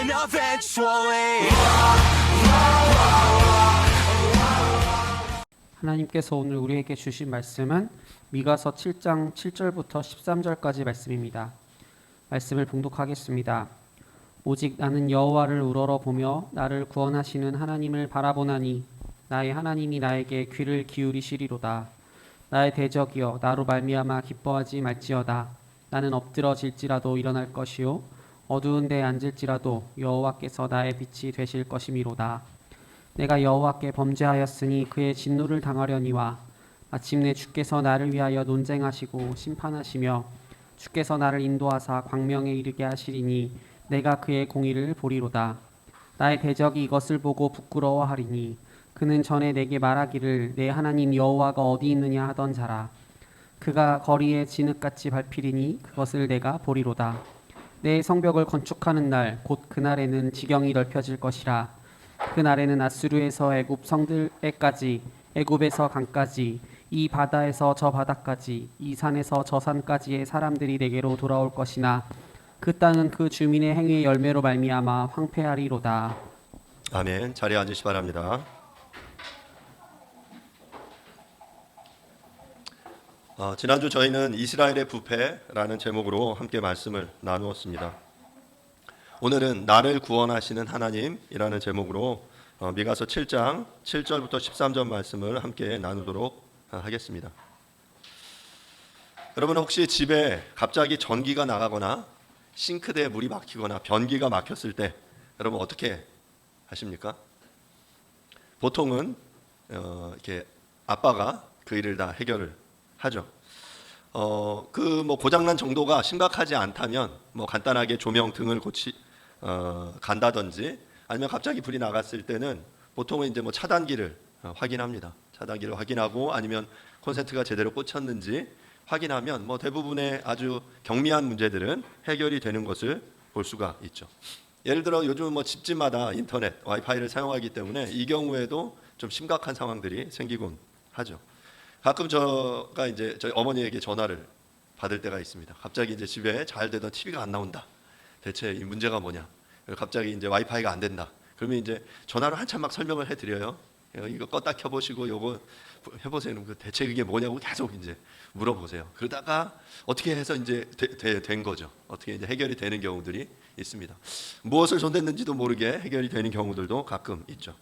eventually. 하나님께서 오늘 우리에게 주신 말씀은 미가서 7장 7절부터 13절까지 말씀입니다. 말씀을 봉독하겠습니다. 오직 나는 여호와를 우러러보며 나를 구원하시는 하나님을 바라보나니 나의 하나님이 나에게 귀를 기울이시리로다. 나의 대적이여 나로 말미암아 기뻐하지 말지어다. 나는 엎드러질지라도 일어날 것이요 어두운 데에 앉을지라도 여호와께서 나의 빛이 되실 것이미로다. 내가 여호와께 범죄하였으니 그의 진노를 당하려니와 마침내 주께서 나를 위하여 논쟁하시고 심판하시며 주께서 나를 인도하사 광명에 이르게 하시리니 내가 그의 공의를 보리로다. 나의 대적이 이것을 보고 부끄러워하리니 그는 전에 내게 말하기를 내 하나님 여호와가 어디 있느냐 하던 자라. 그가 거리에 진흙같이 밟히리니 그것을 내가 보리로다. 내 성벽을 건축하는 날 곧 그날에는 지경이 넓혀질 것이라. 그날에는 아수르에서 애굽 성들에까지 애굽에서 강까지 이 바다에서 저 바다까지 이 산에서 저 산까지의 사람들이 내게로 돌아올 것이나 그 땅은 그 주민의 행위의 열매로 말미암아 황폐하리로다. 아멘. 자리에 앉으시 바랍니다. 지난주 저희는 이스라엘의 부패라는 제목으로 함께 말씀을 나누었습니다. 오늘은 나를 구원하시는 하나님이라는 제목으로 미가서 7장 7절부터 13절 말씀을 함께 나누도록 하겠습니다. 여러분 혹시 집에 갑자기 전기가 나가거나 싱크대에 물이 막히거나 변기가 막혔을 때 여러분 어떻게 하십니까? 보통은 이렇게 아빠가 그 일을 다 해결을 하죠. 그 고장난 정도가 심각하지 않다면 간단하게 조명 등을 간다든지 아니면 갑자기 불이 나갔을 때는 보통은 이제 차단기를 확인합니다. 차단기를 확인하고 아니면 콘센트가 제대로 꽂혔는지 확인하면 대부분의 아주 경미한 문제들은 해결이 되는 것을 볼 수가 있죠. 예를 들어 요즘 집집마다 인터넷, 와이파이를 사용하기 때문에 이 경우에도 좀 심각한 상황들이 생기곤 하죠. 가끔 제가 이제 저희 어머니에게 전화를 받을 때가 있습니다. 갑자기 이제 집에 잘 되던 TV가 안 나온다. 대체 이 문제가 뭐냐? 갑자기 이제 와이파이가 안 된다. 그러면 이제 전화로 한참 막 설명을 해드려요. 이거 껐다 켜보시고 요거 해보세요. 대체 그게 뭐냐고 계속 이제 물어보세요. 그러다가 어떻게 해서 이제 된 거죠. 어떻게 이제 해결이 되는 경우들이 있습니다. 무엇을 손댔는지도 모르게 해결이 되는 경우들도 가끔 있죠.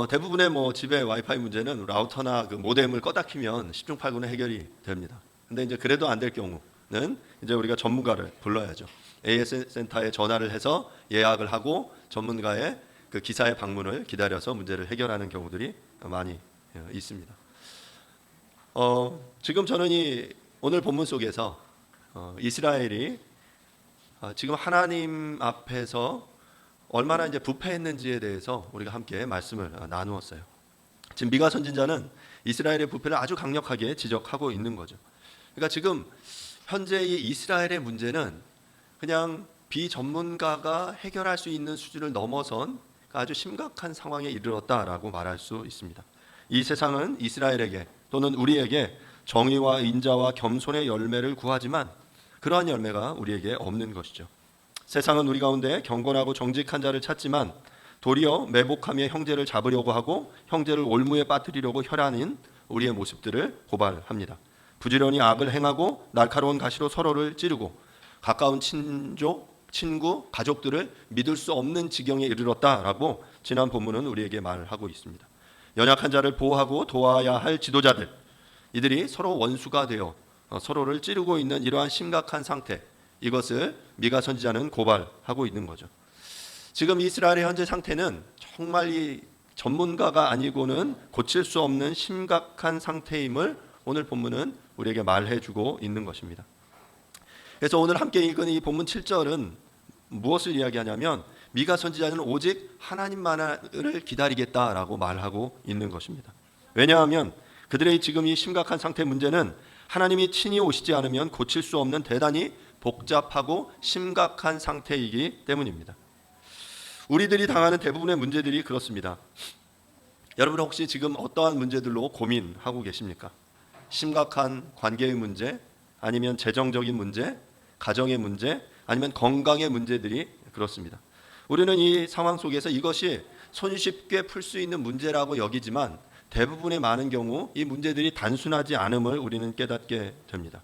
대부분의 집의 와이파이 문제는 라우터나 그 모뎀을 껐다 키면 10중 8구는 해결이 됩니다. 근데 이제 그래도 안 될 경우는 이제 우리가 전문가를 불러야죠. AS 센터에 전화를 해서 예약을 하고 전문가의 그 기사의 방문을 기다려서 문제를 해결하는 경우들이 많이 있습니다. 지금 저는 오늘 본문 속에서 이스라엘이 지금 하나님 앞에서 얼마나 이제 부패했는지에 대해서 우리가 함께 말씀을 나누었어요. 지금 미가 선지자는 이스라엘의 부패를 아주 강력하게 지적하고 있는 거죠. 그러니까 지금 현재 이 이스라엘의 문제는 그냥 비전문가가 해결할 수 있는 수준을 넘어선 아주 심각한 상황에 이르렀다라고 말할 수 있습니다. 이 세상은 이스라엘에게 또는 우리에게 정의와 인자와 겸손의 열매를 구하지만 그러한 열매가 우리에게 없는 것이죠. 세상은 우리 가운데 경건하고 정직한 자를 찾지만 도리어 매복하며 형제를 잡으려고 하고 형제를 올무에 빠뜨리려고 혈안인 우리의 모습들을 고발합니다. 부지런히 악을 행하고 날카로운 가시로 서로를 찌르고 가까운 친구, 가족들을 믿을 수 없는 지경에 이르렀다라고 지난 본문은 우리에게 말하고 있습니다. 연약한 자를 보호하고 도와야 할 지도자들, 이들이 서로 원수가 되어 서로를 찌르고 있는 이러한 심각한 상태, 이것을 미가 선지자는 고발하고 있는 거죠. 지금 이스라엘의 현재 상태는 정말 이 전문가가 아니고는 고칠 수 없는 심각한 상태임을 오늘 본문은 우리에게 말해주고 있는 것입니다. 그래서 오늘 함께 읽은 이 본문 7절은 무엇을 이야기하냐면 미가 선지자는 오직 하나님만을 기다리겠다라고 말하고 있는 것입니다. 왜냐하면 그들의 지금 이 심각한 상태 문제는 하나님이 친히 오시지 않으면 고칠 수 없는 대단히 복잡하고 심각한 상태이기 때문입니다. 우리들이 당하는 대부분의 문제들이 그렇습니다. 여러분 혹시 지금 어떠한 문제들로 고민하고 계십니까? 심각한 관계의 문제, 아니면 재정적인 문제, 가정의 문제, 아니면 건강의 문제들이 그렇습니다. 우리는 이 상황 속에서 이것이 손쉽게 풀 수 있는 문제라고 여기지만 대부분의 많은 경우 이 문제들이 단순하지 않음을 우리는 깨닫게 됩니다.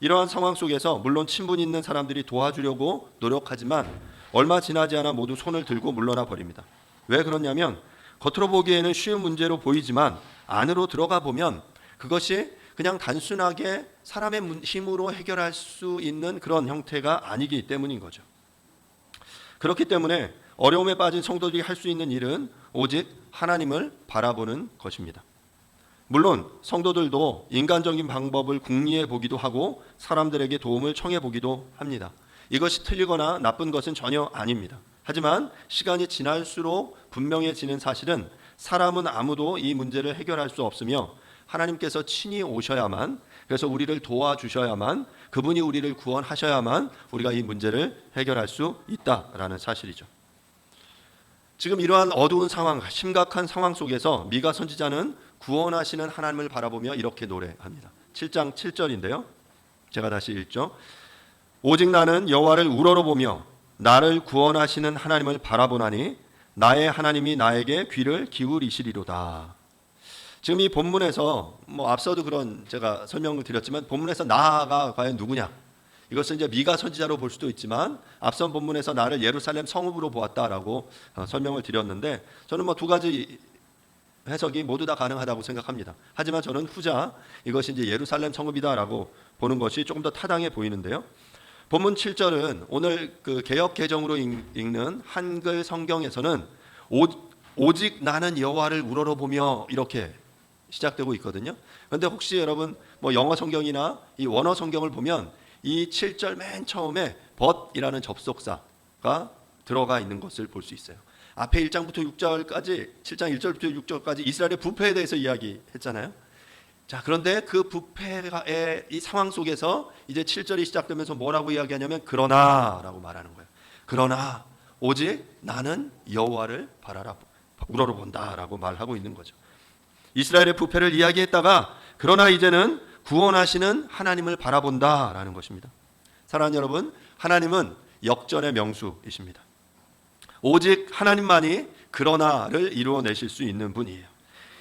이러한 상황 속에서 물론 친분 있는 사람들이 도와주려고 노력하지만 얼마 지나지 않아 모두 손을 들고 물러나 버립니다. 왜 그러냐면 겉으로 보기에는 쉬운 문제로 보이지만 안으로 들어가 보면 그것이 그냥 단순하게 사람의 힘으로 해결할 수 있는 그런 형태가 아니기 때문인 거죠. 그렇기 때문에 어려움에 빠진 성도들이 할 수 있는 일은 오직 하나님을 바라보는 것입니다. 물론 성도들도 인간적인 방법을 궁리해 보기도 하고 사람들에게 도움을 청해 보기도 합니다. 이것이 틀리거나 나쁜 것은 전혀 아닙니다. 하지만 시간이 지날수록 분명해지는 사실은 사람은 아무도 이 문제를 해결할 수 없으며 하나님께서 친히 오셔야만, 그래서 우리를 도와주셔야만, 그분이 우리를 구원하셔야만 우리가 이 문제를 해결할 수 있다라는 사실이죠. 지금 이러한 어두운 상황, 심각한 상황 속에서 미가 선지자는 구원하시는 하나님을 바라보며 이렇게 노래합니다. 7장 7절인데요. 제가 다시 읽죠. 오직 나는 여호와를 우러러보며 나를 구원하시는 하나님을 바라보나니 나의 하나님이 나에게 귀를 기울이시리로다. 지금 이 본문에서 앞서도 그런 제가 설명을 드렸지만 본문에서 나가 과연 누구냐? 이것은 이제 미가 선지자로 볼 수도 있지만 앞선 본문에서 나를 예루살렘 성읍으로 보았다라고 설명을 드렸는데 저는 두 가지 해석이 모두 다 가능하다고 생각합니다. 하지만 저는 후자 이것이 이제 예루살렘 성읍이다라고 보는 것이 조금 더 타당해 보이는데요. 본문 7절은 오늘 그 개역 개정으로 읽는 한글 성경에서는 오직 나는 여호와를 우러러보며 이렇게 시작되고 있거든요. 그런데 혹시 여러분 영어 성경이나 이 원어 성경을 보면 이 7절 맨 처음에 but이라는 접속사가 들어가 있는 것을 볼 수 있어요. 앞에 1장부터 6절까지 7장 1절부터 6절까지 이스라엘의 부패에 대해서 이야기했잖아요. 자, 그런데 그 부패의 이 상황 속에서 이제 7절이 시작되면서 뭐라고 이야기하냐면 그러나라고 말하는 거예요. 그러나 오직 나는 여호와를 우러러본다라고 말하고 있는 거죠. 이스라엘의 부패를 이야기했다가 그러나 이제는 구원하시는 하나님을 바라본다라는 것입니다. 사랑하는 여러분, 하나님은 역전의 명수이십니다. 오직 하나님만이 그러나를 이루어내실 수 있는 분이에요.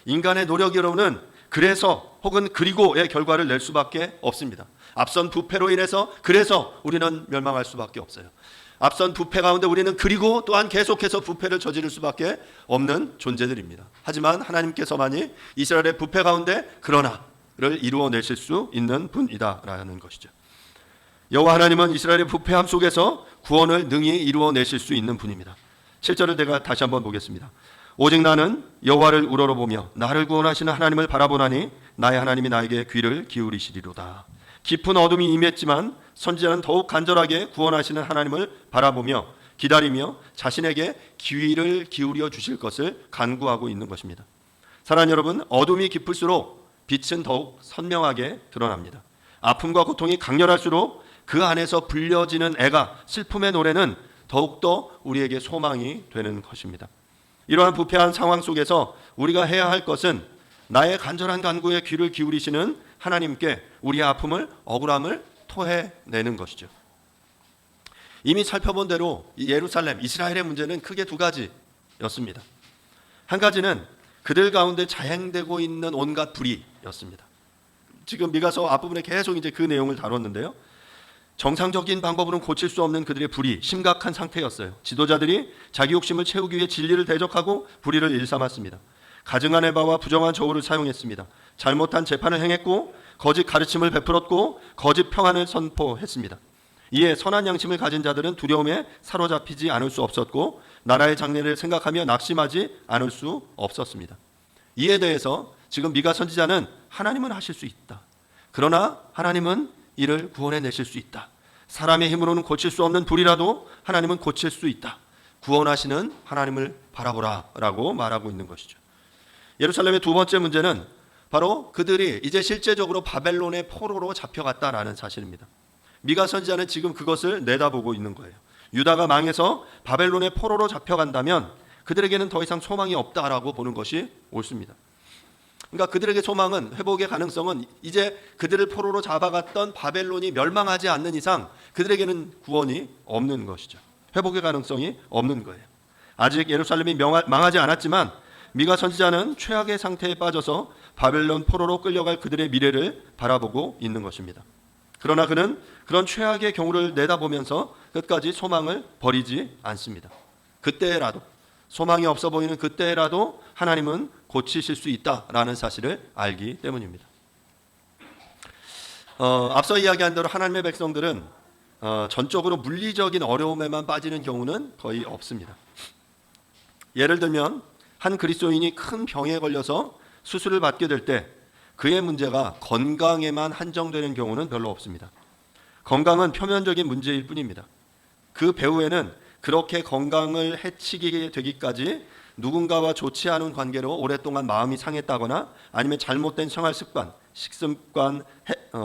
인간의 노력으로는 그래서 혹은 그리고의 결과를 낼 수밖에 없습니다. 앞선 부패로 인해서 그래서 우리는 멸망할 수밖에 없어요. 앞선 부패 가운데 우리는 그리고 또한 계속해서 부패를 저지를 수밖에 없는 존재들입니다. 하지만 하나님께서만이 이스라엘의 부패 가운데 그러나를 이루어내실 수 있는 분이다라는 것이죠. 여호와 하나님은 이스라엘의 부패함 속에서 구원을 능히 이루어내실 수 있는 분입니다. 7절을 제가 다시 한번 보겠습니다. 오직 나는 여호와를 우러러보며 나를 구원하시는 하나님을 바라보나니 나의 하나님이 나에게 귀를 기울이시리로다. 깊은 어둠이 임했지만 선지자는 더욱 간절하게 구원하시는 하나님을 바라보며 기다리며 자신에게 귀를 기울여 주실 것을 간구하고 있는 것입니다. 사랑하는 여러분, 어둠이 깊을수록 빛은 더욱 선명하게 드러납니다. 아픔과 고통이 강렬할수록 그 안에서 불려지는 애가 슬픔의 노래는 더욱더 우리에게 소망이 되는 것입니다. 이러한 부패한 상황 속에서 우리가 해야 할 것은 나의 간절한 간구에 귀를 기울이시는 하나님께 우리의 아픔을, 억울함을 토해내는 것이죠. 이미 살펴본 대로 이 예루살렘, 이스라엘의 문제는 크게 두 가지였습니다. 한 가지는 그들 가운데 자행되고 있는 온갖 불의였습니다. 지금 미가서 앞부분에 계속 이제 그 내용을 다뤘는데요. 정상적인 방법으로는 고칠 수 없는 그들의 불의, 심각한 상태였어요. 지도자들이 자기 욕심을 채우기 위해 진리를 대적하고 불의를 일삼았습니다. 가증한 에바와 부정한 저울을 사용했습니다. 잘못한 재판을 행했고 거짓 가르침을 베풀었고 거짓 평안을 선포했습니다. 이에 선한 양심을 가진 자들은 두려움에 사로잡히지 않을 수 없었고 나라의 장래를 생각하며 낙심하지 않을 수 없었습니다. 이에 대해서 지금 미가 선지자는 하나님은 하실 수 있다. 그러나 하나님은 이를 구원해내실 수 있다. 사람의 힘으로는 고칠 수 없는 불이라도 하나님은 고칠 수 있다. 구원하시는 하나님을 바라보라 라고 말하고 있는 것이죠. 예루살렘의 두 번째 문제는 바로 그들이 이제 실제적으로 바벨론의 포로로 잡혀갔다라는 사실입니다. 미가 선지자는 지금 그것을 내다보고 있는 거예요. 유다가 망해서 바벨론의 포로로 잡혀간다면 그들에게는 더 이상 소망이 없다라고 보는 것이 옳습니다. 그러니까 그들에게 소망은, 회복의 가능성은 이제 그들을 포로로 잡아갔던 바벨론이 멸망하지 않는 이상 그들에게는 구원이 없는 것이죠. 회복의 가능성이 없는 거예요. 아직 예루살렘이 망하지 않았지만 미가 선지자는 최악의 상태에 빠져서 바벨론 포로로 끌려갈 그들의 미래를 바라보고 있는 것입니다. 그러나 그는 그런 최악의 경우를 내다보면서 끝까지 소망을 버리지 않습니다. 그때라도, 소망이 없어 보이는 그때라도 하나님은 고치실 수 있다라는 사실을 알기 때문입니다. 앞서 이야기한 대로 하나님의 백성들은 전적으로 물리적인 어려움에만 빠지는 경우는 거의 없습니다. 예를 들면 한 그리스도인이 큰 병에 걸려서 수술을 받게 될 때 그의 문제가 건강에만 한정되는 경우는 별로 없습니다. 건강은 표면적인 문제일 뿐입니다. 그 배후에는 그렇게 건강을 해치게 되기까지 누군가와 좋지 않은 관계로 오랫동안 마음이 상했다거나 아니면 잘못된 생활 습관, 식습관,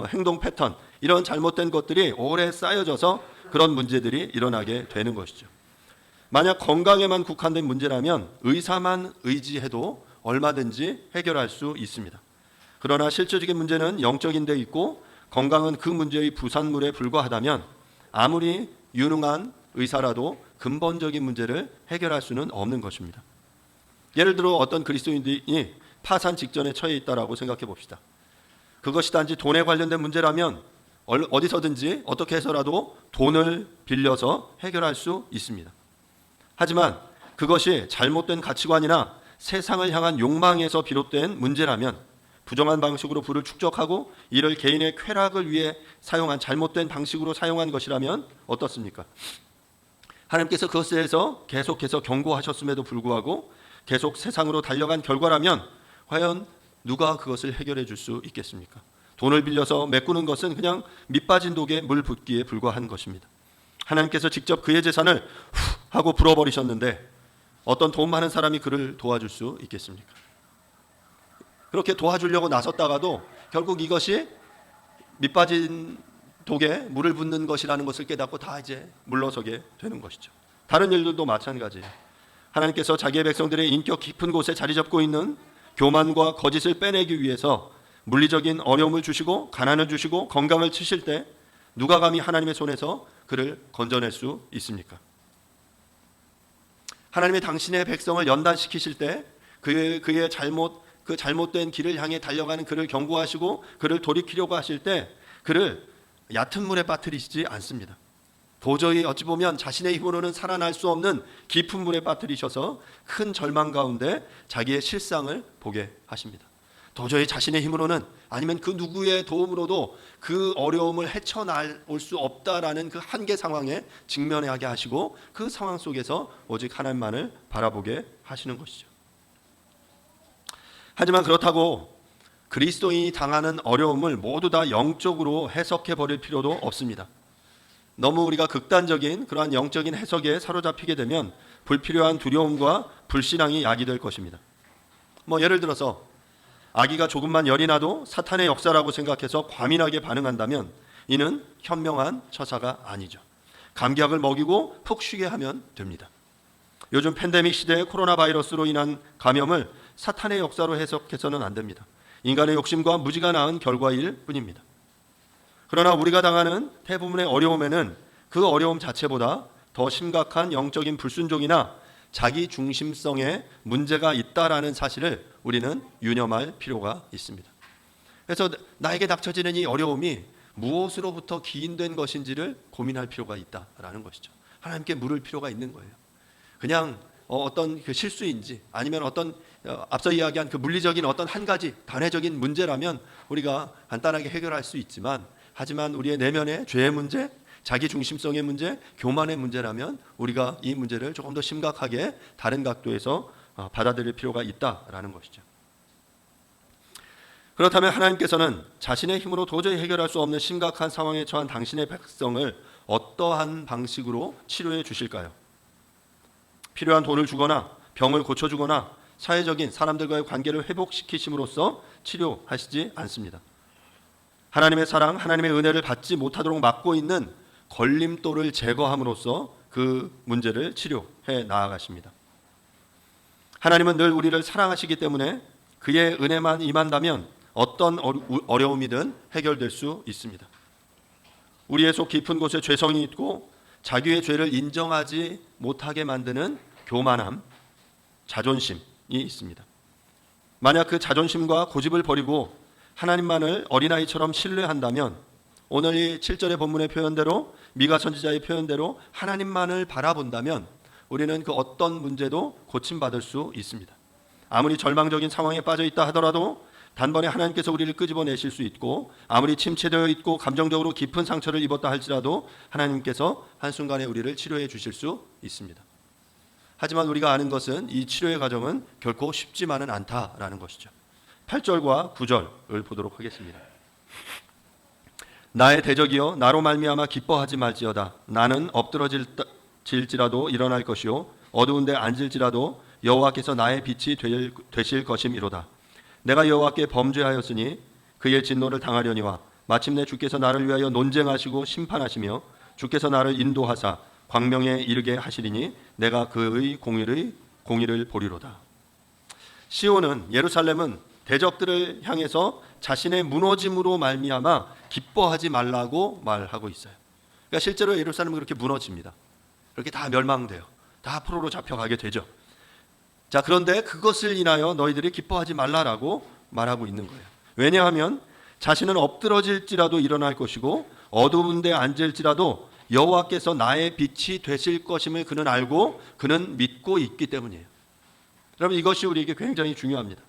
행동 패턴, 이런 잘못된 것들이 오래 쌓여져서 그런 문제들이 일어나게 되는 것이죠. 만약 건강에만 국한된 문제라면 의사만 의지해도 얼마든지 해결할 수 있습니다. 그러나 실질적인 문제는 영적인 데 있고 건강은 그 문제의 부산물에 불과하다면 아무리 유능한 의사라도 근본적인 문제를 해결할 수는 없는 것입니다. 예를 들어 어떤 그리스도인이 파산 직전에 처해 있다라고 생각해 봅시다. 그것이 단지 돈에 관련된 문제라면 어디서든지 어떻게 해서라도 돈을 빌려서 해결할 수 있습니다. 하지만 그것이 잘못된 가치관이나 세상을 향한 욕망에서 비롯된 문제라면 부정한 방식으로 부를 축적하고 이를 개인의 쾌락을 위해 사용한 잘못된 방식으로 사용한 것이라면 어떻습니까? 하나님께서 그것에 대해서 계속해서 경고하셨음에도 불구하고 계속 세상으로 달려간 결과라면 과연 누가 그것을 해결해 줄 수 있겠습니까? 돈을 빌려서 메꾸는 것은 그냥 밑빠진 독에 물 붓기에 불과한 것입니다. 하나님께서 직접 그의 재산을 후 하고 불어버리셨는데 어떤 돈 많은 사람이 그를 도와줄 수 있겠습니까? 그렇게 도와주려고 나섰다가도 결국 이것이 밑빠진 독에 물을 붓는 것이라는 것을 깨닫고 다 이제 물러서게 되는 것이죠. 다른 일들도 마찬가지예요. 하나님께서 자기의 백성들의 인격 깊은 곳에 자리 잡고 있는 교만과 거짓을 빼내기 위해서 물리적인 어려움을 주시고 가난을 주시고 건강을 치실 때 누가 감히 하나님의 손에서 그를 건져낼 수 있습니까? 하나님이 당신의 백성을 연단시키실 때 그의 잘못된 길을 향해 달려가는 그를 경고하시고 그를 돌이키려고 하실 때 그를 얕은 물에 빠뜨리시지 않습니다. 도저히 어찌 보면 자신의 힘으로는 살아날 수 없는 깊은 물에 빠뜨리셔서 큰 절망 가운데 자기의 실상을 보게 하십니다. 도저히 자신의 힘으로는 아니면 그 누구의 도움으로도 그 어려움을 헤쳐나올 수 없다라는 그 한계 상황에 직면하게 하시고 그 상황 속에서 오직 하나님만을 바라보게 하시는 것이죠. 하지만 그렇다고 그리스도인이 당하는 어려움을 모두 다 영적으로 해석해 버릴 필요도 없습니다. 너무 우리가 극단적인 그러한 영적인 해석에 사로잡히게 되면 불필요한 두려움과 불신앙이 야기될 것입니다. 예를 들어서 아기가 조금만 열이 나도 사탄의 역사라고 생각해서 과민하게 반응한다면 이는 현명한 처사가 아니죠. 감기약을 먹이고 푹 쉬게 하면 됩니다. 요즘 팬데믹 시대의 코로나 바이러스로 인한 감염을 사탄의 역사로 해석해서는 안 됩니다. 인간의 욕심과 무지가 낳은 결과일 뿐입니다. 그러나 우리가 당하는 대부분의 어려움에는 그 어려움 자체보다 더 심각한 영적인 불순종이나 자기 중심성에 문제가 있다라는 사실을 우리는 유념할 필요가 있습니다. 그래서 나에게 닥쳐지는 이 어려움이 무엇으로부터 기인된 것인지를 고민할 필요가 있다라는 것이죠. 하나님께 물을 필요가 있는 거예요. 그냥 어떤 그 실수인지 아니면 어떤 앞서 이야기한 그 물리적인 어떤 한 가지 단회적인 문제라면 우리가 간단하게 해결할 수 있지만 하지만 우리의 내면의 죄의 문제, 자기 중심성의 문제, 교만의 문제라면 우리가 이 문제를 조금 더 심각하게 다른 각도에서 받아들일 필요가 있다라는 것이죠. 그렇다면 하나님께서는 자신의 힘으로 도저히 해결할 수 없는 심각한 상황에 처한 당신의 백성을 어떠한 방식으로 치료해 주실까요? 필요한 돈을 주거나 병을 고쳐주거나 사회적인 사람들과의 관계를 회복시키심으로써 치료하시지 않습니다. 하나님의 사랑, 하나님의 은혜를 받지 못하도록 막고 있는 걸림돌을 제거함으로써 그 문제를 치료해 나아가십니다. 하나님은 늘 우리를 사랑하시기 때문에 그의 은혜만 임한다면 어떤 어려움이든 해결될 수 있습니다. 우리의 속 깊은 곳에 죄성이 있고 자기의 죄를 인정하지 못하게 만드는 교만함, 자존심이 있습니다. 만약 그 자존심과 고집을 버리고 하나님만을 어린아이처럼 신뢰한다면 오늘 이 7절의 본문의 표현대로, 미가 선지자의 표현대로 하나님만을 바라본다면 우리는 그 어떤 문제도 고침받을 수 있습니다. 아무리 절망적인 상황에 빠져 있다 하더라도 단번에 하나님께서 우리를 끄집어내실 수 있고, 아무리 침체되어 있고 감정적으로 깊은 상처를 입었다 할지라도 하나님께서 한순간에 우리를 치료해 주실 수 있습니다. 하지만 우리가 아는 것은 이 치료의 과정은 결코 쉽지만은 않다라는 것이죠. 8절과 9절을 보도록 하겠습니다. 나의 대적이여 나로 말미암아 기뻐하지 말지어다. 나는 엎드러질지라도 일어날 것이요 어두운데 앉을지라도 여호와께서 나의 빛이 되실 것임이로다. 내가 여호와께 범죄하였으니 그의 진노를 당하려니와 마침내 주께서 나를 위하여 논쟁하시고 심판하시며 주께서 나를 인도하사 광명에 이르게 하시리니 내가 그의 공의를 보리로다. 시온은, 예루살렘은 대적들을 향해서 자신의 무너짐으로 말미암아 기뻐하지 말라고 말하고 있어요. 그러니까 실제로 예루살렘은 그렇게 무너집니다. 그렇게 다 멸망돼요. 다 포로로 잡혀가게 되죠. 자, 그런데 그것을 인하여 너희들이 기뻐하지 말라라고 말하고 있는 거예요. 왜냐하면 자신은 엎드러질지라도 일어날 것이고 어두운 데 앉을지라도 여호와께서 나의 빛이 되실 것임을 그는 알고 그는 믿고 있기 때문이에요. 여러분, 이것이 우리에게 굉장히 중요합니다.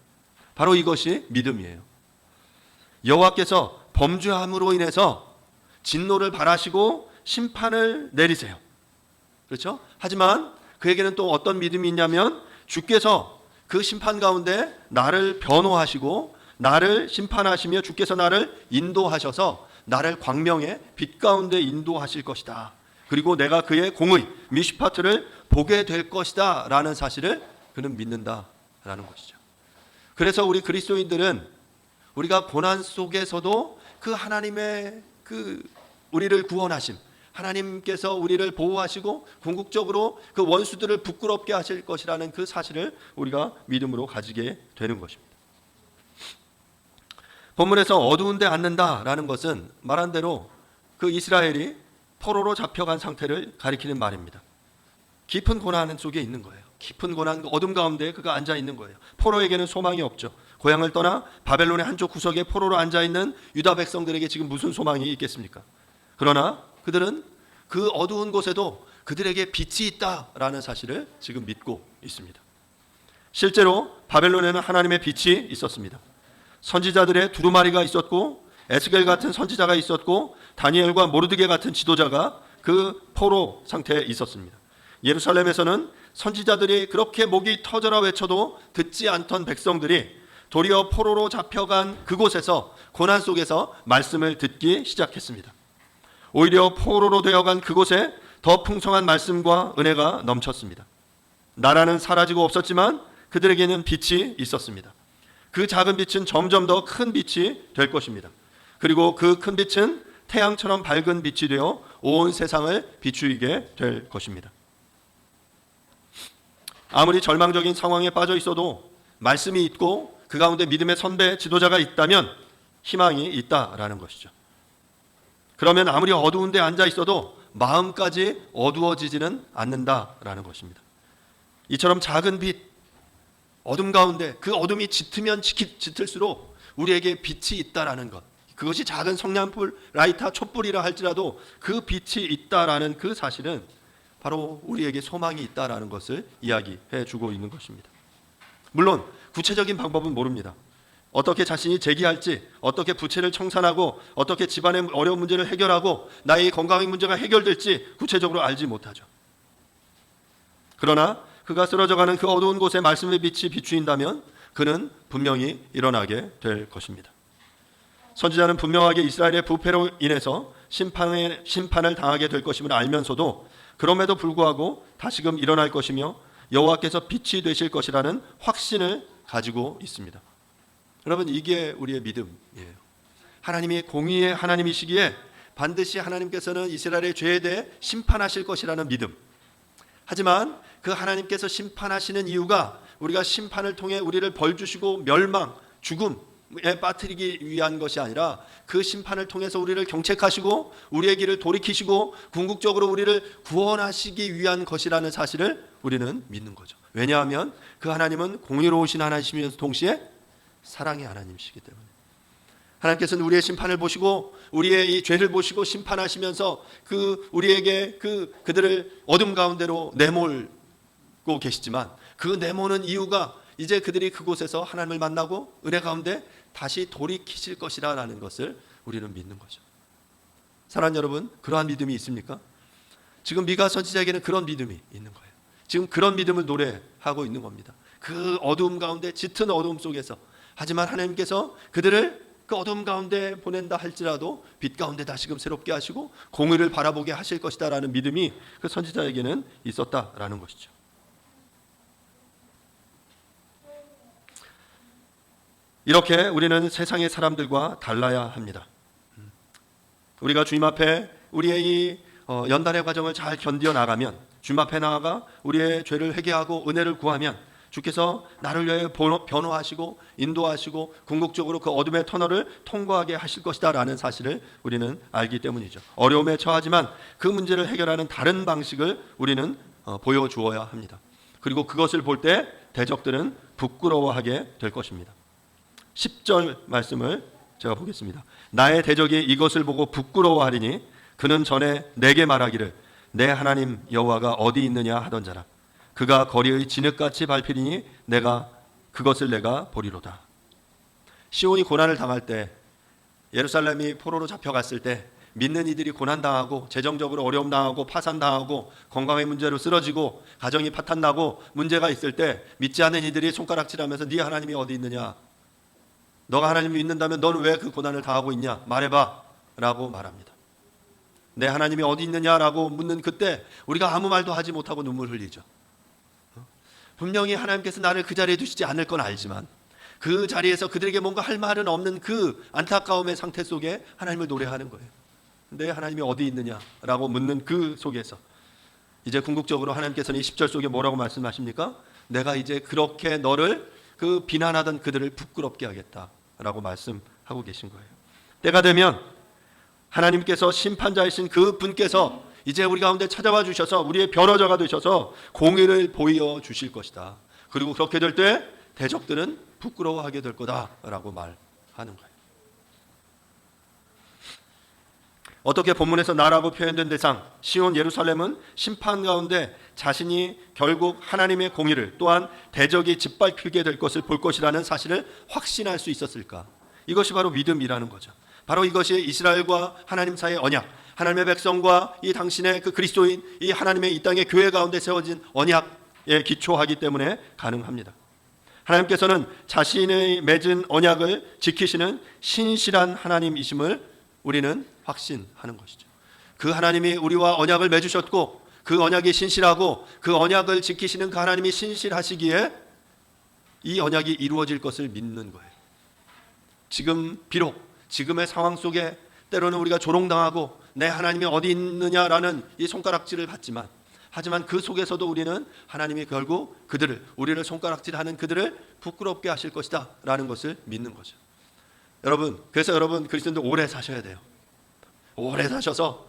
바로 이것이 믿음이에요. 여호와께서 범죄함으로 인해서 진노를 발하시고 심판을 내리세요. 그렇죠? 하지만 그에게는 또 어떤 믿음이 있냐면 주께서 그 심판 가운데 나를 변호하시고 나를 심판하시며 주께서 나를 인도하셔서 나를 광명의 빛 가운데 인도하실 것이다. 그리고 내가 그의 공의 미슈파트를 보게 될 것이다 라는 사실을 그는 믿는다라는 것이죠. 그래서 우리 그리스도인들은 우리가 고난 속에서도 그 하나님의 그 우리를 구원하심, 하나님께서 우리를 보호하시고 궁극적으로 그 원수들을 부끄럽게 하실 것이라는 그 사실을 우리가 믿음으로 가지게 되는 것입니다. 본문에서 어두운 데 앉는다라는 것은 말한 대로 그 이스라엘이 포로로 잡혀간 상태를 가리키는 말입니다. 깊은 고난 속에 있는 거예요. 깊은 고난, 어둠 가운데 그가 앉아 있는 거예요. 포로에게는 소망이 없죠. 고향을 떠나 바벨론의 한쪽 구석에 포로로 앉아 있는 유다 백성들에게 지금 무슨 소망이 있겠습니까? 그러나 그들은 그 어두운 곳에도 그들에게 빛이 있다라는 사실을 지금 믿고 있습니다. 실제로 바벨론에는 하나님의 빛이 있었습니다. 선지자들의 두루마리가 있었고 에스겔 같은 선지자가 있었고 다니엘과 모르드게 같은 지도자가 그 포로 상태에 있었습니다. 예루살렘에서는 선지자들이 그렇게 목이 터져라 외쳐도 듣지 않던 백성들이 도리어 포로로 잡혀간 그곳에서 고난 속에서 말씀을 듣기 시작했습니다. 오히려 포로로 되어간 그곳에 더 풍성한 말씀과 은혜가 넘쳤습니다. 나라는 사라지고 없었지만 그들에게는 빛이 있었습니다. 그 작은 빛은 점점 더 큰 빛이 될 것입니다. 그리고 그 큰 빛은 태양처럼 밝은 빛이 되어 온 세상을 비추이게 될 것입니다. 아무리 절망적인 상황에 빠져 있어도 말씀이 있고 그 가운데 믿음의 선배 지도자가 있다면 희망이 있다라는 것이죠. 그러면 아무리 어두운 데 앉아 있어도 마음까지 어두워지지는 않는다라는 것입니다. 이처럼 작은 빛, 어둠 가운데 그 어둠이 짙으면 짙을수록 우리에게 빛이 있다라는 것, 그것이 작은 성냥불, 라이터, 촛불이라 할지라도 그 빛이 있다라는 그 사실은 바로 우리에게 소망이 있다라는 것을 이야기해 주고 있는 것입니다. 물론 구체적인 방법은 모릅니다. 어떻게 자신이 재기할지, 어떻게 부채를 청산하고 어떻게 집안의 어려운 문제를 해결하고 나의 건강의 문제가 해결될지 구체적으로 알지 못하죠. 그러나 그가 쓰러져가는 그 어두운 곳에 말씀의 빛이 비추인다면 그는 분명히 일어나게 될 것입니다. 선지자는 분명하게 이스라엘의 부패로 인해서 심판을 당하게 될 것임을 알면서도 그럼에도 불구하고 다시금 일어날 것이며 여호와께서 빛이 되실 것이라는 확신을 가지고 있습니다. 여러분, 이게 우리의 믿음이에요. 하나님이 공의의 하나님이시기에 반드시 하나님께서는 이스라엘의 죄에 대해 심판하실 것이라는 믿음. 하지만 그 하나님께서 심판하시는 이유가 우리가 심판을 통해 우리를 벌 주시고 멸망, 죽음, 빠뜨리기 위한 것이 아니라 그 심판을 통해서 우리를 경책하시고 우리의 길을 돌이키시고 궁극적으로 우리를 구원하시기 위한 것이라는 사실을 우리는 믿는 거죠. 왜냐하면 그 하나님은 공의로우신 하나님이면서 동시에 사랑의 하나님이시기 때문에 하나님께서는 우리의 심판을 보시고 우리의 이 죄를 보시고 심판하시면서 우리에게 그들을 어둠 가운데로 내몰고 계시지만 그 내모는 이유가 이제 그들이 그곳에서 하나님을 만나고 은혜 가운데 다시 돌이키실 것이라는 것을 우리는 믿는 거죠. 사랑하는 여러분, 그러한 믿음이 있습니까? 지금 미가 선지자에게는 그런 믿음이 있는 거예요. 지금 그런 믿음을 노래하고 있는 겁니다. 그 어두움 가운데, 짙은 어두움 속에서, 하지만 하나님께서 그들을 그 어둠 가운데 보낸다 할지라도 빛 가운데 다시금 새롭게 하시고 공의를 바라보게 하실 것이다라는 믿음이 그 선지자에게는 있었다라는 것이죠. 이렇게 우리는 세상의 사람들과 달라야 합니다. 우리가 주님 앞에 우리의 이 연단의 과정을 잘 견디어 나가면, 주님 앞에 나아가 우리의 죄를 회개하고 은혜를 구하면 주께서 나를 위해 변호하시고 인도하시고 궁극적으로 그 어둠의 터널을 통과하게 하실 것이다 라는 사실을 우리는 알기 때문이죠. 어려움에 처하지만 그 문제를 해결하는 다른 방식을 우리는 보여주어야 합니다. 그리고 그것을 볼 때 대적들은 부끄러워하게 될 것입니다. 10절 말씀을 제가 보겠습니다. 나의 대적이 이것을 보고 부끄러워하리니 그는 전에 내게 말하기를 내 하나님 여호와가 어디 있느냐 하던 자라. 그가 거리의 진흙같이 밟히리니 그것을 내가 보리로다. 시온이 고난을 당할 때, 예루살렘이 포로로 잡혀갔을 때 믿는 이들이 고난당하고 재정적으로 어려움 당하고 파산당하고 건강의 문제로 쓰러지고 가정이 파탄나고 문제가 있을 때 믿지 않는 이들이 손가락질하면서 네 하나님이 어디 있느냐, 너가 하나님을 믿는다면 너는 왜 그 고난을 당하고 있냐, 말해봐 라고 말합니다. 내 하나님이 어디 있느냐라고 묻는 그때 우리가 아무 말도 하지 못하고 눈물 흘리죠. 분명히 하나님께서 나를 그 자리에 두시지 않을 건 알지만 그 자리에서 그들에게 뭔가 할 말은 없는 그 안타까움의 상태 속에 하나님을 노래하는 거예요. 내 하나님이 어디 있느냐라고 묻는 그 속에서 이제 궁극적으로 하나님께서는 이 10절 속에 뭐라고 말씀하십니까? 내가 이제 그렇게 너를 그 비난하던 그들을 부끄럽게 하겠다라고 말씀하고 계신 거예요. 때가 되면 하나님께서 심판자이신 그 분께서 이제 우리 가운데 찾아와 주셔서 우리의 변호자가 되셔서 공의를 보여주실 것이다. 그리고 그렇게 될 때 대적들은 부끄러워하게 될 거다라고 말하는 거예요. 어떻게 본문에서 나라고 표현된 대상 시온 예루살렘은 심판 가운데 자신이 결국 하나님의 공의를 또한 대적이 짓밟히게 될 것을 볼 것이라는 사실을 확신할 수 있었을까? 이것이 바로 믿음이라는 거죠. 바로 이것이 이스라엘과 하나님 사이의 언약, 하나님의 백성과 이 당신의 그 그리스도인 이 하나님의 이 땅의 교회 가운데 세워진 언약에 기초하기 때문에 가능합니다. 하나님께서는 자신의 맺은 언약을 지키시는 신실한 하나님이심을 우리는 확신하는 것이죠. 그 하나님이 우리와 언약을 맺으셨고 그 언약이 신실하고 그 언약을 지키시는 그 하나님이 신실하시기에 이 언약이 이루어질 것을 믿는 거예요. 지금 비록 지금의 상황 속에 때로는 우리가 조롱당하고 내 하나님이 어디 있느냐라는 이 손가락질을 받지만 하지만 그 속에서도 우리는 하나님이 결국 우리를 손가락질하는 그들을 부끄럽게 하실 것이다 라는 것을 믿는 거죠. 그래서 여러분 그리스도인들 오래 사셔야 돼요. 오래 사셔서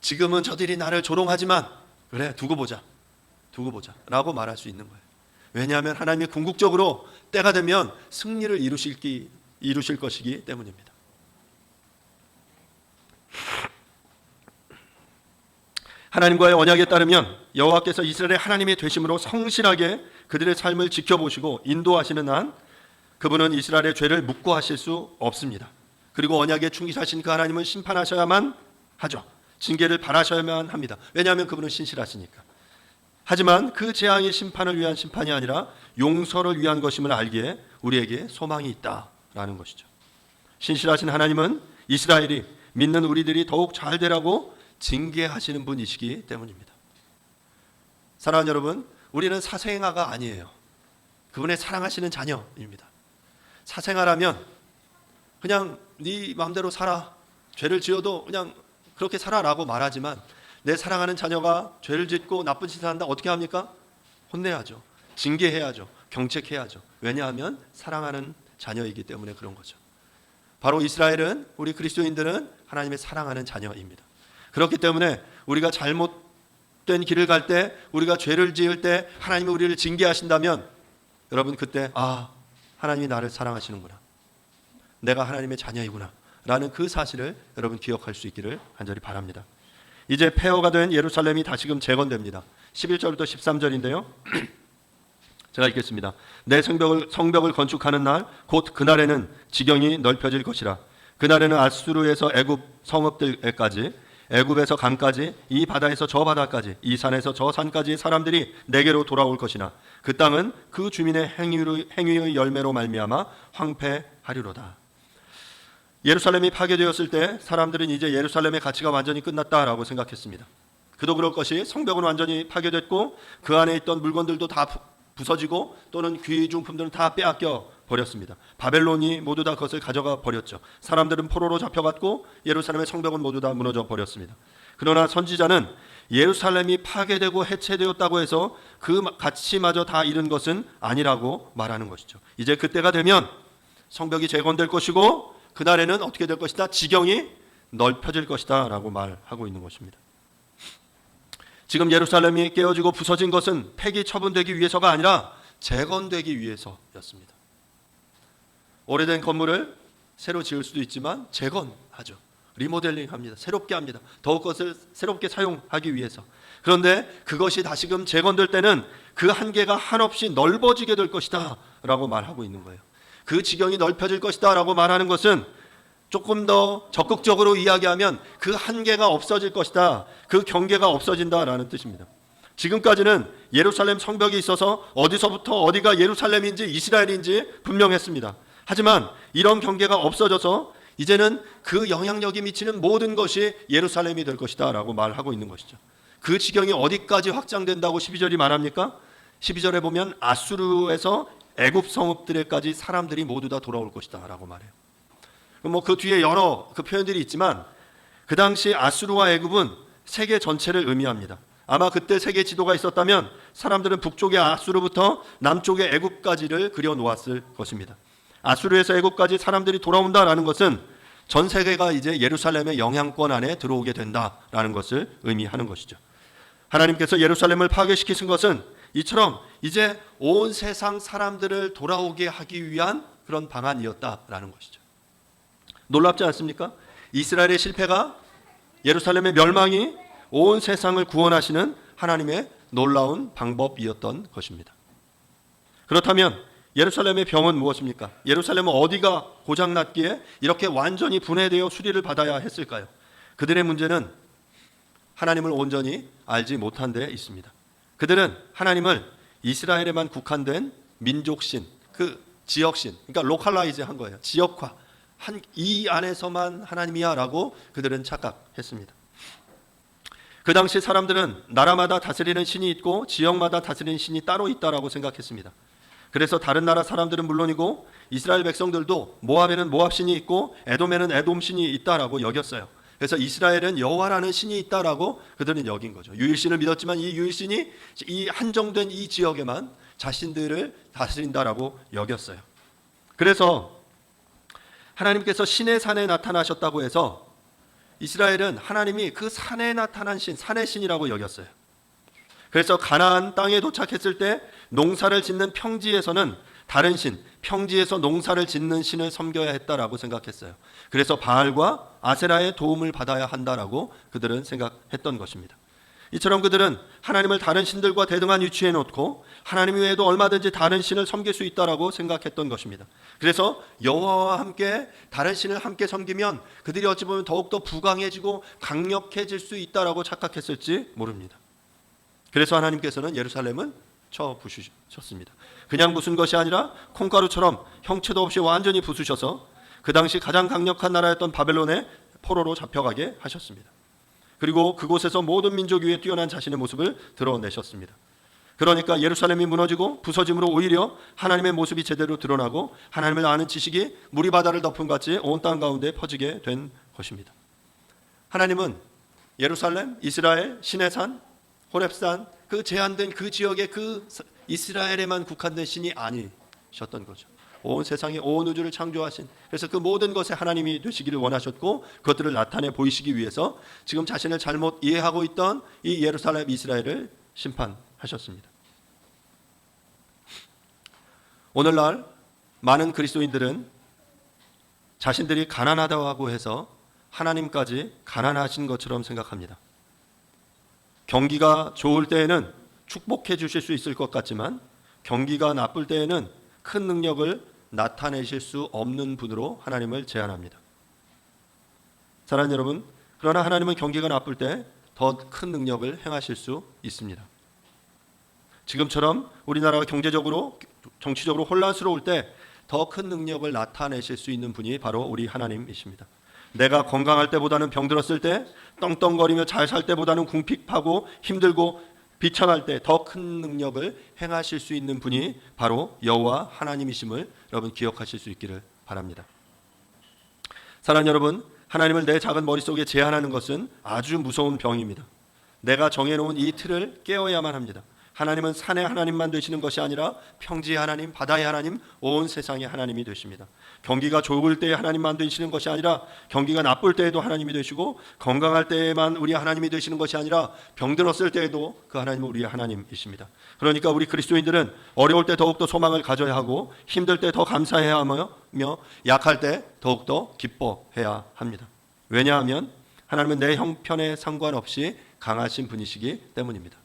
지금은 저들이 나를 조롱하지만 그래 두고 보자 라고 말할 수 있는 거예요. 왜냐하면 하나님이 궁극적으로 때가 되면 승리를 이루실 것이기 때문입니다. 하나님과의 언약에 따르면 여호와께서 이스라엘의 하나님이 되심으로 성실하게 그들의 삶을 지켜보시고 인도하시는 한 그분은 이스라엘의 죄를 묵고 하실 수 없습니다. 그리고 언약에 충실하신 그 하나님은 심판하셔야만 하죠. 징계를 바라셔야만 합니다. 왜냐하면 그분은 신실하시니까. 하지만 그 재앙이 심판을 위한 심판이 아니라 용서를 위한 것임을 알기에 우리에게 소망이 있다라는 것이죠. 신실하신 하나님은 이스라엘이 믿는 우리들이 더욱 잘 되라고 징계하시는 분이시기 때문입니다. 사랑하는 여러분, 우리는 사생아가 아니에요. 그분의 사랑하시는 자녀입니다. 사생아라면 그냥 네 마음대로 살아, 죄를 지어도 그냥 그렇게 살아라고 말하지만 내 사랑하는 자녀가 죄를 짓고 나쁜 짓을 한다 어떻게 합니까? 혼내야죠. 징계해야죠. 경책해야죠. 왜냐하면 사랑하는 자녀이기 때문에 그런 거죠. 바로 이스라엘은, 우리 그리스도인들은 하나님의 사랑하는 자녀입니다. 그렇기 때문에 우리가 잘못된 길을 갈 때, 우리가 죄를 지을 때 하나님이 우리를 징계하신다면 여러분 그때 하나님이 나를 사랑하시는구나, 내가 하나님의 자녀이구나 라는 그 사실을 여러분 기억할 수 있기를 간절히 바랍니다. 이제 폐허가 된 예루살렘이 다시금 재건됩니다. 11절부터 13절인데요. 제가 읽겠습니다. 내 성벽을 건축하는 날 곧 그날에는 지경이 넓혀질 것이라. 그날에는 아수르에서 애굽 성읍들에까지, 애굽에서 강까지, 이 바다에서 저 바다까지, 이 산에서 저 산까지 사람들이 내게로 돌아올 것이나 그 땅은 그 주민의 행위의 열매로 말미암아 황폐하리로다. 예루살렘이 파괴되었을 때 사람들은 이제 예루살렘의 가치가 완전히 끝났다라고 생각했습니다. 그도 그럴 것이 성벽은 완전히 파괴됐고 그 안에 있던 물건들도 다 부서지고 또는 귀중품들은 다 빼앗겨 버렸습니다. 바벨론이 모두 다 그것을 가져가 버렸죠. 사람들은 포로로 잡혀갔고 예루살렘의 성벽은 모두 다 무너져 버렸습니다. 그러나 선지자는 예루살렘이 파괴되고 해체되었다고 해서 그 가치마저 다 잃은 것은 아니라고 말하는 것이죠. 이제 그때가 되면 성벽이 재건될 것이고 그날에는 어떻게 될 것이다? 지경이 넓혀질 것이다 라고 말하고 있는 것입니다. 지금 예루살렘이 깨어지고 부서진 것은 폐기 처분되기 위해서가 아니라 재건되기 위해서였습니다. 오래된 건물을 새로 지을 수도 있지만 재건하죠. 리모델링합니다. 새롭게 합니다. 더욱 것을 새롭게 사용하기 위해서. 그런데 그것이 다시금 재건될 때는 그 한계가 한없이 넓어지게 될 것이다 라고 말하고 있는 거예요. 그 지경이 넓혀질 것이다 라고 말하는 것은 조금 더 적극적으로 이야기하면 그 한계가 없어질 것이다, 그 경계가 없어진다라는 뜻입니다. 지금까지는 예루살렘 성벽이 있어서 어디서부터 어디가 예루살렘인지 이스라엘인지 분명했습니다. 하지만 이런 경계가 없어져서 이제는 그 영향력이 미치는 모든 것이 예루살렘이 될 것이다 라고 말하고 있는 것이죠. 그 지경이 어디까지 확장된다고 12절이 말합니까? 12절에 보면 아수르에서 애굽 성읍들에까지 사람들이 모두 다 돌아올 것이다 라고 말해요. 그 뒤에 여러 그 표현들이 있지만 그 당시 아수르와 애굽은 세계 전체를 의미합니다. 아마 그때 세계 지도가 있었다면 사람들은 북쪽의 아수르부터 남쪽의 애굽까지를 그려 놓았을 것입니다. 아수르에서 애굽까지 사람들이 돌아온다라는 것은 전 세계가 이제 예루살렘의 영향권 안에 들어오게 된다라는 것을 의미하는 것이죠. 하나님께서 예루살렘을 파괴시키신 것은 이처럼 이제 온 세상 사람들을 돌아오게 하기 위한 그런 방안이었다라는 것이죠. 놀랍지 않습니까? 이스라엘의 실패가, 예루살렘의 멸망이 온 세상을 구원하시는 하나님의 놀라운 방법이었던 것입니다. 그렇다면 예루살렘의 병은 무엇입니까? 예루살렘은 어디가 고장났기에 이렇게 완전히 분해되어 수리를 받아야 했을까요? 그들의 문제는 하나님을 온전히 알지 못한 데 있습니다. 그들은 하나님을 이스라엘에만 국한된 민족신, 그 지역신, 그러니까 로컬라이즈 한 거예요. 지역화, 이 안에서만 하나님이야 라고 그들은 착각했습니다. 그 당시 사람들은 나라마다 다스리는 신이 있고 지역마다 다스리는 신이 따로 있다라고 생각했습니다. 그래서 다른 나라 사람들은 물론이고 이스라엘 백성들도 모압에는 모압 신이 있고 에돔에는 에돔 신이 있다라고 여겼어요. 그래서 이스라엘은 여호와라는 신이 있다라고 그들은 여긴 거죠. 유일신을 믿었지만 이 유일신이 이 한정된 이 지역에만 자신들을 다스린다라고 여겼어요. 그래서 하나님께서 신의 산에 나타나셨다고 해서 이스라엘은 하나님이 그 산에 나타난 신, 산의 신이라고 여겼어요. 그래서 가나안 땅에 도착했을 때 농사를 짓는 평지에서는 다른 신, 평지에서 농사를 짓는 신을 섬겨야 했다라고 생각했어요. 그래서 바알과 아세라의 도움을 받아야 한다라고 그들은 생각했던 것입니다. 이처럼 그들은 하나님을 다른 신들과 대등한 위치에 놓고 하나님 외에도 얼마든지 다른 신을 섬길 수 있다라고 생각했던 것입니다. 그래서 여호와와 함께 다른 신을 함께 섬기면 그들이 어찌 보면 더욱더 부강해지고 강력해질 수 있다라고 착각했을지 모릅니다. 그래서 하나님께서는 예루살렘은 쳐 부수셨습니다. 그냥 부순 것이 아니라 콩가루처럼 형체도 없이 완전히 부수셔서 그 당시 가장 강력한 나라였던 바벨론의 포로로 잡혀가게 하셨습니다. 그리고 그곳에서 모든 민족 위에 뛰어난 자신의 모습을 드러내셨습니다. 그러니까 예루살렘이 무너지고 부서짐으로 오히려 하나님의 모습이 제대로 드러나고 하나님을 아는 지식이 물이 바다를 덮은 같이 온 땅 가운데 퍼지게 된 것입니다. 하나님은 예루살렘, 이스라엘, 시내산, 호렙산, 그 제한된 그 지역의 그 이스라엘에만 국한된 신이 아니셨던 거죠. 온 세상에 온 우주를 창조하신, 그래서 그 모든 것에 하나님이 되시기를 원하셨고 그것들을 나타내 보이시기 위해서 지금 자신을 잘못 이해하고 있던 이 예루살렘 이스라엘을 심판하셨습니다. 오늘날 많은 그리스도인들은 자신들이 가난하다고 해서 하나님까지 가난하신 것처럼 생각합니다. 경기가 좋을 때에는 축복해 주실 수 있을 것 같지만 경기가 나쁠 때에는 큰 능력을 나타내실 수 없는 분으로 하나님을 제안합니다. 사랑하는 여러분, 그러나 하나님은 경기가 나쁠 때 더 큰 능력을 행하실 수 있습니다. 지금처럼 우리나라가 경제적으로 정치적으로 혼란스러울 때 더 큰 능력을 나타내실 수 있는 분이 바로 우리 하나님이십니다. 내가 건강할 때보다는 병들었을 때, 떵떵거리며 잘 살 때보다는 궁핍하고 힘들고 비천할 때 더 큰 능력을 행하실 수 있는 분이 바로 여호와 하나님이심을 여러분 기억하실 수 있기를 바랍니다. 사랑하는 여러분, 하나님을 내 작은 머릿속에 제한하는 것은 아주 무서운 병입니다. 내가 정해놓은 이 틀을 깨어야만 합니다. 하나님은 산의 하나님만 되시는 것이 아니라 평지의 하나님, 바다의 하나님, 온 세상의 하나님이 되십니다. 경기가 좋을 때에 하나님만 되시는 것이 아니라 경기가 나쁠 때에도 하나님이 되시고, 건강할 때에만 우리 하나님이 되시는 것이 아니라 병들었을 때에도 그 하나님은 우리의 하나님이십니다. 그러니까 우리 그리스도인들은 어려울 때 더욱더 소망을 가져야 하고, 힘들 때 더 감사해야 하며, 약할 때 더욱더 기뻐해야 합니다. 왜냐하면 하나님은 내 형편에 상관없이 강하신 분이시기 때문입니다.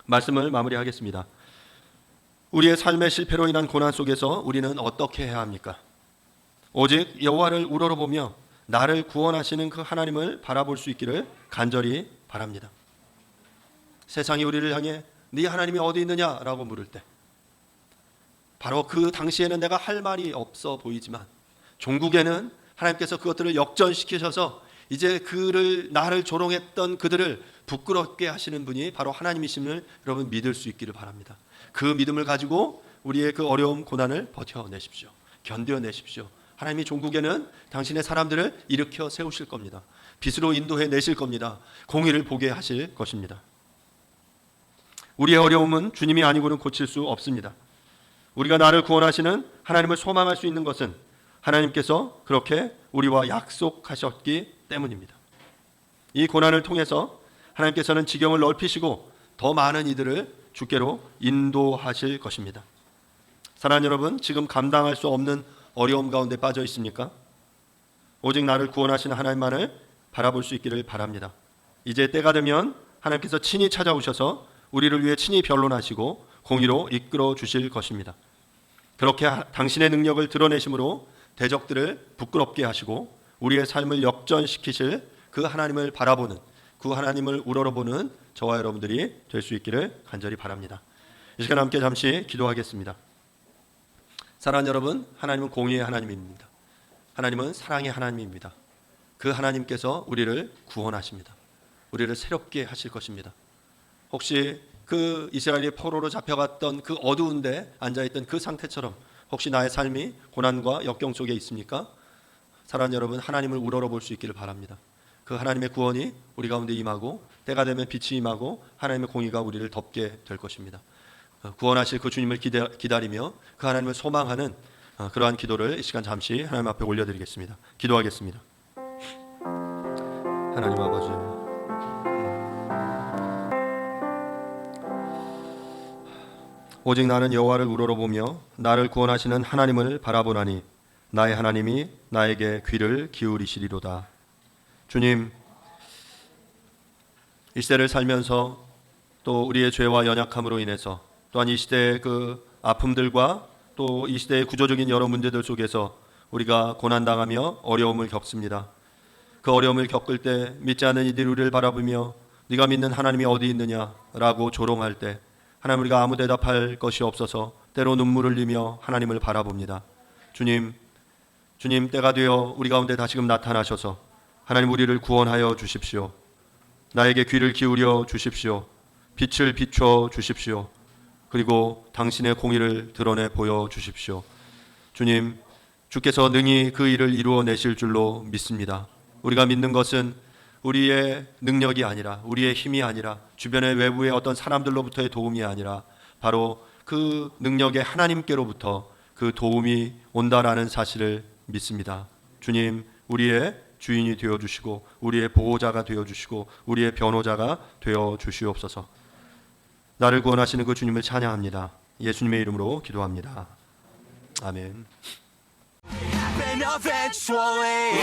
말씀을 마무리하겠습니다. 우리의 삶의 실패로 인한 고난 속에서 우리는 어떻게 해야 합니까? 오직 여호와를 우러러보며 나를 구원하시는 그 하나님을 바라볼 수 있기를 간절히 바랍니다. 세상이 우리를 향해 네 하나님이 어디 있느냐라고 물을 때, 바로 그 당시에는 내가 할 말이 없어 보이지만 종국에는 하나님께서 그것들을 역전시키셔서 이제 나를 조롱했던 그들을 부끄럽게 하시는 분이 바로 하나님이심을 여러분 믿을 수 있기를 바랍니다. 그 믿음을 가지고 우리의 그 어려움 고난을 버텨내십시오. 견뎌내십시오. 하나님이 종국에는 당신의 사람들을 일으켜 세우실 겁니다. 빛으로 인도해 내실 겁니다. 공의를 보게 하실 것입니다. 우리의 어려움은 주님이 아니고는 고칠 수 없습니다. 우리가 나를 구원하시는 하나님을 소망할 수 있는 것은 하나님께서 그렇게 우리와 약속하셨기 때문입니다. 이 고난을 통해서 하나님께서는 지경을 넓히시고 더 많은 이들을 주께로 인도하실 것입니다. 사랑하는 여러분, 지금 감당할 수 없는 어려움 가운데 빠져 있습니까? 오직 나를 구원하시는 하나님만을 바라볼 수 있기를 바랍니다. 이제 때가 되면 하나님께서 친히 찾아오셔서 우리를 위해 친히 변론하시고 공의로 이끌어 주실 것입니다. 그렇게 당신의 능력을 드러내심으로 대적들을 부끄럽게 하시고 우리의 삶을 역전시키실 그 하나님을 바라보는, 그 하나님을 우러러보는 저와 여러분들이 될 수 있기를 간절히 바랍니다. 이 시간 함께 잠시 기도하겠습니다. 사랑하는 여러분, 하나님은 공의의 하나님입니다. 하나님은 사랑의 하나님입니다. 그 하나님께서 우리를 구원하십니다. 우리를 새롭게 하실 것입니다. 혹시 그 이스라엘이 포로로 잡혀갔던 그 어두운 데 앉아있던 그 상태처럼 혹시 나의 삶이 고난과 역경 속에 있습니까? 사랑하는 여러분, 하나님을 우러러볼 수 있기를 바랍니다. 그 하나님의 구원이 우리 가운데 임하고 때가 되면 빛이 임하고 하나님의 공의가 우리를 덮게 될 것입니다. 구원하실 그 주님을 기다리며 그 하나님을 소망하는 그러한 기도를 이 시간 잠시 하나님 앞에 올려드리겠습니다. 기도하겠습니다. 하나님 아버지, 오직 나는 여호와를 우러러보며 나를 구원하시는 하나님을 바라보나니 나의 하나님이 나에게 귀를 기울이시리로다. 주님, 이 시대를 살면서 또 우리의 죄와 연약함으로 인해서 또한 이 시대의 그 아픔들과 또 이 시대의 구조적인 여러 문제들 속에서 우리가 고난당하며 어려움을 겪습니다. 그 어려움을 겪을 때 믿지 않는 이들이 우리를 바라보며 네가 믿는 하나님이 어디 있느냐라고 조롱할 때 하나님, 우리가 아무 대답할 것이 없어서 때로 눈물을 흘리며 하나님을 바라봅니다. 주님, 때가 되어 우리 가운데 다시금 나타나셔서 하나님 우리를 구원하여 주십시오. 나에게 귀를 기울여 주십시오. 빛을 비춰 주십시오. 그리고 당신의 공의를 드러내 보여 주십시오. 주님, 주께서 능히 그 일을 이루어내실 줄로 믿습니다. 우리가 믿는 것은 우리의 능력이 아니라, 우리의 힘이 아니라, 주변의 외부의 어떤 사람들로부터의 도움이 아니라 바로 그 능력의 하나님께로부터, 그 도움이 온다라는 사실을 믿습니다. 주님, 우리의 주인이 되어 주시고 우리의 보호자가 되어 주시고 우리의 변호자가 되어 주시옵소서. 나를 구원하시는 그 주님을 찬양합니다. 예수님의 이름으로 기도합니다. 아멘. Eventually